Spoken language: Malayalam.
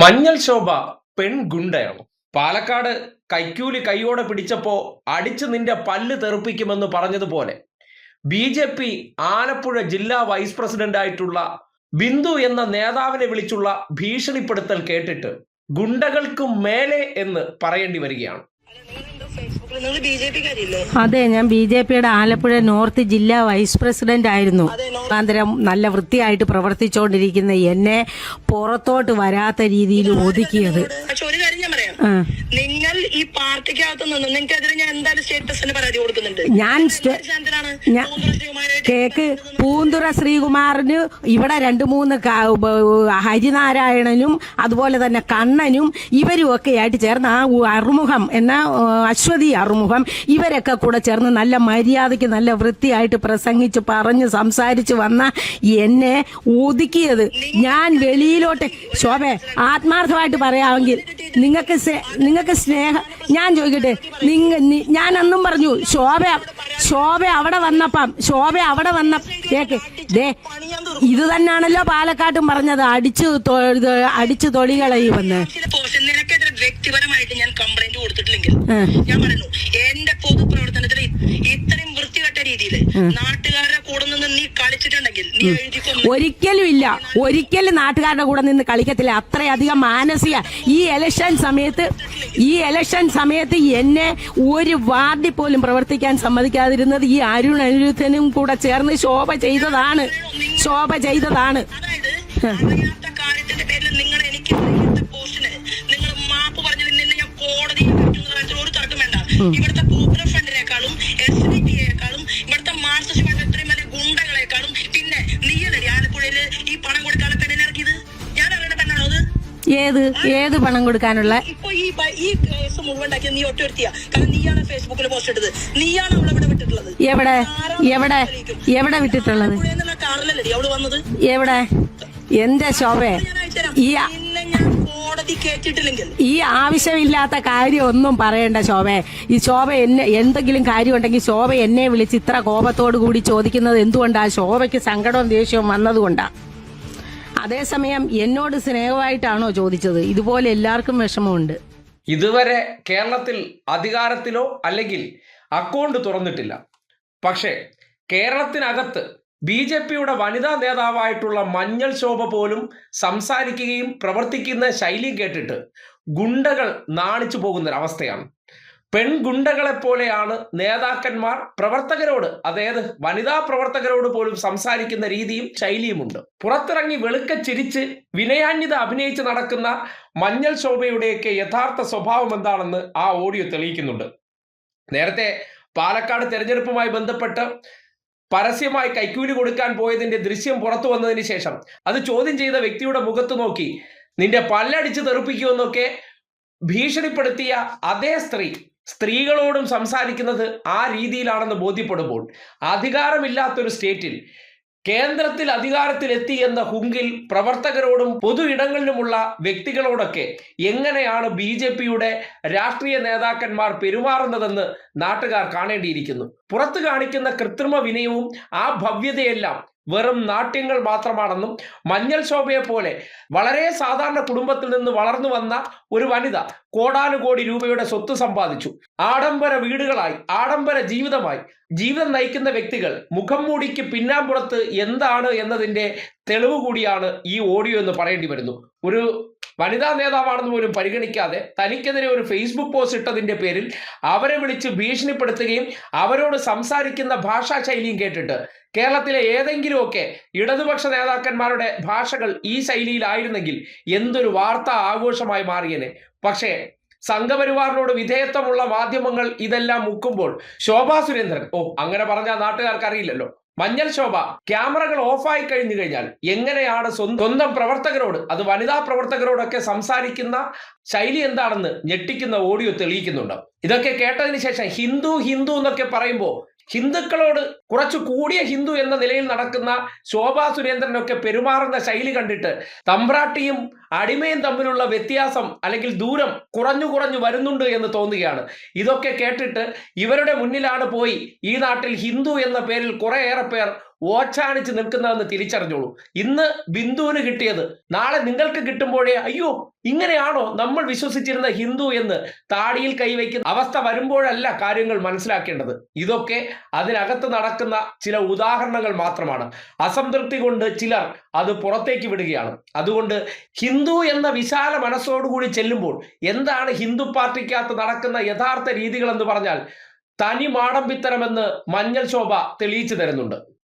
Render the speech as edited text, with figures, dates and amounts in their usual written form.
മഞ്ഞൾ ശോഭ പെൺഗുണ്ടയാണ്. പാലക്കാട് കൈക്കൂലി കൈയോടെ പിടിച്ചപ്പോ അടിച്ചു നിന്റെ പല്ല് തെറിപ്പിക്കുമെന്ന് പറഞ്ഞതുപോലെ ബി.ജെ.പി. ആലപ്പുഴ ജില്ലാ വൈസ് പ്രസിഡന്റ് ആയിട്ടുള്ള ബിന്ദു എന്ന നേതാവിനെ വിളിച്ചുള്ള ഭീഷണിപ്പെടുത്തൽ കേട്ടിട്ട് ഗുണ്ടകൾക്ക് മേലെ എന്ന് പറയേണ്ടി വരികയാണ്. അതെ, ഞാൻ ബി.ജെ.പിയുടെ ആലപ്പുഴ നോർത്ത് ജില്ലാ വൈസ് പ്രസിഡന്റ് ആയിരുന്നു. അന്തരം നല്ല വൃത്തിയായിട്ട് പ്രവർത്തിച്ചുകൊണ്ടിരിക്കുന്ന എന്നെ പുറത്തോട്ട് വരാത്ത രീതിയിൽ ഒതുക്കിയത്. നിങ്ങൾ ഈ പാർട്ടിക്കകത്ത് നിന്ന് നിങ്ങൾക്കെതിരെ ഞാൻ എന്തായാലും സ്റ്റേറ്റ് പരാതി കൊടുക്കുന്നുണ്ട്. കേക്ക് പൂന്തുറ ശ്രീകുമാറിന് ഇവിടെ 2-3 ഹരിനാരായണനും അതുപോലെ തന്നെ കണ്ണനും ഇവരും ഒക്കെ ആയിട്ട് ചേർന്ന് ആ അറുമുഖം എന്ന അശ്വതി അറുമുഖം ഇവരൊക്കെ കൂടെ ചേർന്ന് നല്ല മര്യാദയ്ക്ക് നല്ല വൃത്തിയായിട്ട് പ്രസംഗിച്ച് പറഞ്ഞ് സംസാരിച്ച് വന്ന എന്നെ ഒതുക്കിയത്. ഞാൻ വെളിയിലോട്ട് ശോഭെ ആത്മാർത്ഥമായിട്ട് പറയാമെങ്കിൽ നിങ്ങൾക്ക് സ്നേഹം ഞാൻ ചോദിക്കട്ടെ, ഞാൻ അന്നും പറഞ്ഞു ശോഭ അവിടെ വന്ന കേക്ക് ഇത് തന്നെയാണല്ലോ പാലക്കാട്ടും പറഞ്ഞത്, അടിച്ചു തൊളികളയുമെന്ന്. വ്യക്തിപരമായിട്ട് ഞാൻ കംപ്ലൈന്റ് കൊടുത്തിട്ടില്ലെങ്കിൽ ഞാൻ പറയുന്നു, എന്റെ പൊതുപ്രവർത്തനത്തിൽ ഇത്രയും വൃത്തികെട്ട രീതിയിൽ നാട്ടുകാരുടെ കൂടെ നിന്ന് നീ കളിച്ചിട്ടുണ്ടെങ്കിൽ നീ ഒരിക്കലും നാട്ടുകാരുടെ കൂടെ നിന്ന് കളിക്കത്തില്ല. അത്രയധികം മാനസിക ഈ ഇലക്ഷൻ സമയത്ത് എന്നെ ഒരു വാർഡിൽ പോലും പ്രവർത്തിക്കാൻ സമ്മതിക്കാതിരുന്നത് ഈ അരുൺ അനിരുദ്ധനും കൂടെ ചേർന്ന് ശോഭ ചെയ്തതാണ്. അറിയാത്ത കാര്യത്തിന്റെ പേരിൽ നിങ്ങൾ എനിക്ക് പോസ്റ്റിന് നിങ്ങൾ മാപ്പ് പറഞ്ഞതിൽ നിന്ന് ഞാൻ കോടതിയിൽ ഒരു തർക്കം വേണ്ട. ഇവിടുത്തെ പോപ്പുലർ ഫ്രണ്ടിനേക്കാളും SDPയെക്കാളും ഇവിടുത്തെ മാർക്സിസ്റ്റ് ഇത്രയും വലിയ ഗുണ്ടകളെക്കാളും പിന്നെ നീയല്ലേ ആലപ്പുഴയില് ഈ പണം കൊടുക്കാനുള്ള പെണ്ണിനെ ഇറക്കിയത്? ഞാൻ അറിയുന്ന പെണ്ണാണോ അത്? ഏത് പണം കൊടുക്കാനുള്ള? ഇപ്പൊ ഈ കേസ് മുഴുവൻ ഉണ്ടാക്കിയത് നീ ഒറ്റ വ്യക്തിയാ. കാരണം നീയാണ് ഫേസ്ബുക്കിൽ പോസ്റ്റ് ഇട്ടത്, നീയാണ് അവളെ ഇവിടെ വിട്ടിട്ടുള്ളത്. എവിടെ വിട്ടിട്ടുള്ളത്? കാറിലല്ലേ അവള് വന്നത്? എവിടെ? എന്റെ ശോഭ ഈ ആവശ്യമില്ലാത്ത കാര്യം ഒന്നും പറയണ്ട ശോഭ. ഈ ശോഭ എന്തെങ്കിലും കാര്യം ഉണ്ടെങ്കിൽ ശോഭ എന്നെ വിളിച്ച് ഇത്ര കോപത്തോടു കൂടി ചോദിക്കുന്നത് എന്തുകൊണ്ടാ? ശോഭയ്ക്ക് സങ്കടവും ദേഷ്യവും വന്നതുകൊണ്ടാ. അതേസമയം എന്നോട് സ്നേഹമായിട്ടാണോ ചോദിച്ചത്? ഇതുപോലെ എല്ലാവർക്കും വിഷമമുണ്ട്. ഇതുവരെ കേരളത്തിൽ അധികാരത്തിലോ അല്ലെങ്കിൽ അക്കൗണ്ട് തുറന്നിട്ടില്ല. പക്ഷേ കേരളത്തിനകത്ത് ബി.ജെ.പിയുടെ വനിതാ നേതാവായിട്ടുള്ള മഞ്ഞൾ ശോഭ പോലും സംസാരിക്കുകയും പ്രവർത്തിക്കുന്ന ശൈലിയും കേട്ടിട്ട് ഗുണ്ടകൾ നാണിച്ചു പോകുന്നൊരവസ്ഥയാണ്. പെൺഗുണ്ടകളെപ്പോലെയാണ് നേതാക്കന്മാർ പ്രവർത്തകരോട്, അതായത് വനിതാ പ്രവർത്തകരോട് പോലും സംസാരിക്കുന്ന രീതിയും ശൈലിയുമുണ്ട്. പുറത്തിറങ്ങി വെളുക്ക ചിരിച്ച് വിനയാന്യത അഭിനയിച്ച് നടക്കുന്ന മഞ്ഞൾ ശോഭയുടെയൊക്കെ യഥാർത്ഥ സ്വഭാവം എന്താണെന്ന് ആ ഓഡിയോ തെളിയിക്കുന്നുണ്ട്. നേരത്തെ പാലക്കാട് തെരഞ്ഞെടുപ്പുമായി ബന്ധപ്പെട്ട് പരസ്യമായി കൈക്കൂലി കൊടുക്കാൻ പോയതിന്റെ ദൃശ്യം പുറത്തു വന്നതിന് ശേഷം അത് ചോദ്യം ചെയ്ത വ്യക്തിയുടെ മുഖത്ത് നോക്കി നിന്റെ പല്ലടിച്ച് തെറിപ്പിക്കുമെന്നൊക്കെ ഭീഷണിപ്പെടുത്തിയ അതേ സ്ത്രീകളോടും സംസാരിക്കുന്നത് ആ രീതിയിലാണെന്ന് ബോധ്യപ്പെടുമ്പോൾ അധികാരമില്ലാത്തൊരു സ്റ്റേറ്റിൽ കേന്ദ്രത്തിൽ അധികാരത്തിലെത്തി എന്ന ഹുങ്കിൽ പ്രവർത്തകരോടും പൊതു ഇടങ്ങളിലുമുള്ള വ്യക്തികളോടൊക്കെ എങ്ങനെയാണ് ബി.ജെ.പിയുടെ രാഷ്ട്രീയ നേതാക്കന്മാർ പെരുമാറുന്നതെന്ന് നാട്ടുകാർ കാണേണ്ടിയിരിക്കുന്നു. പുറത്തു കാണിക്കുന്ന കൃത്രിമ വിനയവും ആ ഭവ്യതയെല്ലാം വെറും നാട്യങ്ങൾ മാത്രമാണെന്നും മഞ്ഞൾ ശോഭയെ പോലെ വളരെ സാധാരണ കുടുംബത്തിൽ നിന്ന് വളർന്നു വന്ന ഒരു വനിത കോടാനുകോടി രൂപയുടെ സ്വത്ത് സമ്പാദിച്ചു, ആഡംബര വീടുകളായി ആഡംബര ജീവിതം നയിക്കുന്ന വ്യക്തികൾ മുഖം മൂടിക്ക് പിന്നാമ്പുറത്ത് എന്താണ് എന്നതിന്റെ തെളിവ് കൂടിയാണ് ഈ ഓഡിയോ എന്ന് പറയേണ്ടി വരുന്നു. ഒരു വനിതാ നേതാവാണെന്ന് പോലും പരിഗണിക്കാതെ തനിക്കെതിരെ ഒരു ഫേസ്ബുക്ക് പോസ്റ്റ് ഇട്ടതിന്റെ പേരിൽ അവരെ വിളിച്ച് ഭീഷണിപ്പെടുത്തുകയും അവരോട് സംസാരിക്കുന്ന ഭാഷാ ശൈലിയും കേട്ടിട്ട് കേരളത്തിലെ ഏതെങ്കിലുമൊക്കെ ഇടതുപക്ഷ നേതാക്കന്മാരുടെ ഭാഷകൾ ഈ ശൈലിയിലായിരുന്നെങ്കിൽ എന്തൊരു വാർത്താ ആഘോഷമായി മാറിയേനെ. പക്ഷേ സംഘപരിവാറിനോട് വിധേയത്വമുള്ള മാധ്യമങ്ങൾ ഇതെല്ലാം മുക്കുമ്പോൾ ശോഭാ സുരേന്ദ്രൻ, അങ്ങനെ പറഞ്ഞാൽ നാട്ടുകാർക്ക് അറിയില്ലല്ലോ, മഞ്ഞൾ ശോഭ ക്യാമറകൾ ഓഫായി കഴിഞ്ഞു കഴിഞ്ഞാൽ എങ്ങനെയാണ് സ്വന്തം പ്രവർത്തകരോട്, അത് വനിതാ പ്രവർത്തകരോടൊക്കെ സംസാരിക്കുന്ന ശൈലി എന്താണെന്ന് ഞെട്ടിക്കുന്ന ഓഡിയോ തെളിയിക്കുന്നുണ്ട്. ഇതൊക്കെ കേട്ടതിന് ശേഷം ഹിന്ദു എന്നൊക്കെ പറയുമ്പോൾ ഹിന്ദുക്കളോട് കുറച്ചു കൂടിയ ഹിന്ദു എന്ന നിലയിൽ നടക്കുന്ന ശോഭാ സുരേന്ദ്രനൊക്കെ പെരുമാറുന്ന ശൈലി കണ്ടിട്ട് തമ്പ്രാട്ടിയും അടിമയും തമ്മിലുള്ള വ്യത്യാസം അല്ലെങ്കിൽ ദൂരം കുറഞ്ഞു വരുന്നുണ്ട് എന്ന് തോന്നുകയാണ്. ഇതൊക്കെ കേട്ടിട്ട് ഇവരുടെ മുന്നിലാണ് പോയി ഈ നാട്ടിൽ ഹിന്ദു എന്ന പേരിൽ കുറേയേറെ പേർ ഓച്ചാനിച്ച് നിൽക്കുന്നതെന്ന് തിരിച്ചറിഞ്ഞോളൂ. ഇന്ന് ബിന്ദുവിന് കിട്ടിയത് നാളെ നിങ്ങൾക്ക് കിട്ടുമ്പോഴേ അയ്യോ ഇങ്ങനെയാണോ നമ്മൾ വിശ്വസിച്ചിരുന്ന ഹിന്ദു എന്ന് താടിയിൽ കൈവയ്ക്കുന്ന അവസ്ഥ വരുമ്പോഴല്ല കാര്യങ്ങൾ മനസ്സിലാക്കേണ്ടത്. ഇതൊക്കെ അതിനകത്ത് നടക്കുന്ന ചില ഉദാഹരണങ്ങൾ മാത്രമാണ്. അസംതൃപ്തി കൊണ്ട് ചിലർ അത് പുറത്തേക്ക് വിടുകയാണ്. അതുകൊണ്ട് ഹിന്ദു എന്ന വിശാല മനസ്സോടുകൂടി ചെല്ലുമ്പോൾ എന്താണ് ഹിന്ദു പാർട്ടിക്കകത്ത് നടക്കുന്ന യഥാർത്ഥ രീതികൾ എന്ന് പറഞ്ഞാൽ തനി മാടമ്പിത്തരമെന്ന് മഞ്ഞൾ ശോഭ തെളിയിച്ചു തരുന്നുണ്ട്.